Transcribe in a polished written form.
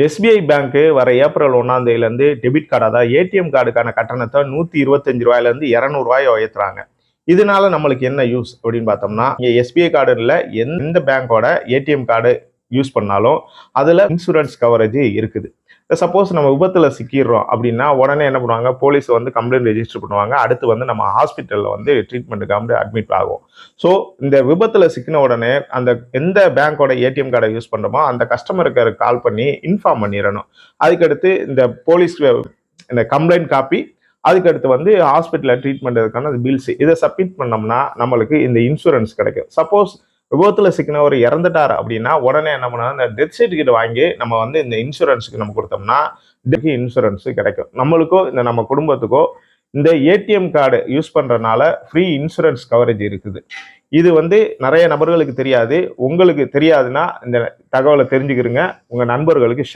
SBI bank வர April 1ஆம் தேதியிலேருந்து டெபிட் கார்டு, அதாவது ஏடிஎம் கார்டுக்கான கட்டணத்தை ₹125 ₹200 உயர்த்துறாங்க. இதனால நம்மளுக்கு என்ன யூஸ் அப்படின்னு பார்த்தோம்னா, இங்கே எஸ்பிஐ கார்டு இல்லை, எந்த பேங்கோட ஏடிஎம் கார்டு யூஸ் பண்ணாலும் அதில் இன்சூரன்ஸ் கவரேஜ் இருக்குது. சப்போஸ் நம்ம விபத்தில் சிக்கிடுறோம் அப்படின்னா உடனே என்ன பண்ணுவாங்க, போலீஸ் வந்து கம்ப்ளைண்ட் ரெஜிஸ்டர் பண்ணுவாங்க. அடுத்து வந்து நம்ம ஹாஸ்பிட்டலில் வந்து ட்ரீட்மெண்ட்டுக்கு வந்து அட்மிட் ஆகும். ஸோ இந்த விபத்தில் சிக்கின உடனே அந்த எந்த பேங்கோட ஏடிஎம் கார்டை யூஸ் பண்ணுறோமோ அந்த கஸ்டமருக்கு கால் பண்ணி இன்ஃபார்ம் பண்ணிடணும். அதுக்கடுத்து இந்த போலீஸ் இந்த கம்ப்ளைண்ட் காப்பி, அதுக்கடுத்து வந்து ஹாஸ்பிட்டலில் ட்ரீட்மெண்ட் இருக்கான பில்ஸ், இதை சப்மிட் பண்ணோம்னா நம்மளுக்கு இந்த இன்சூரன்ஸ் கிடைக்கும். சப்போஸ் விபத்தில் சிக்கினவர் இறந்துட்டார் அப்படின்னா உடனே என்ன பண்ணா, இந்த டெத் சர்டிஃபிகேட் வாங்கி நம்ம வந்து இந்த இன்சூரன்ஸுக்கு நம்ம கொடுத்தோம்னா இன்சூரன்ஸ் கிடைக்கும். நம்மளுக்கோ இந்த நம்ம குடும்பத்துக்கோ இந்த ஏடிஎம் கார்டு யூஸ் பண்றதுனால ஃப்ரீ இன்சூரன்ஸ் கவரேஜ் இருக்குது. இது வந்து நிறைய நபர்களுக்கு தெரியாது. உங்களுக்கு தெரியாதுன்னா இந்த தகவலை தெரிஞ்சுக்கிறங்க, உங்க நண்பர்களுக்கு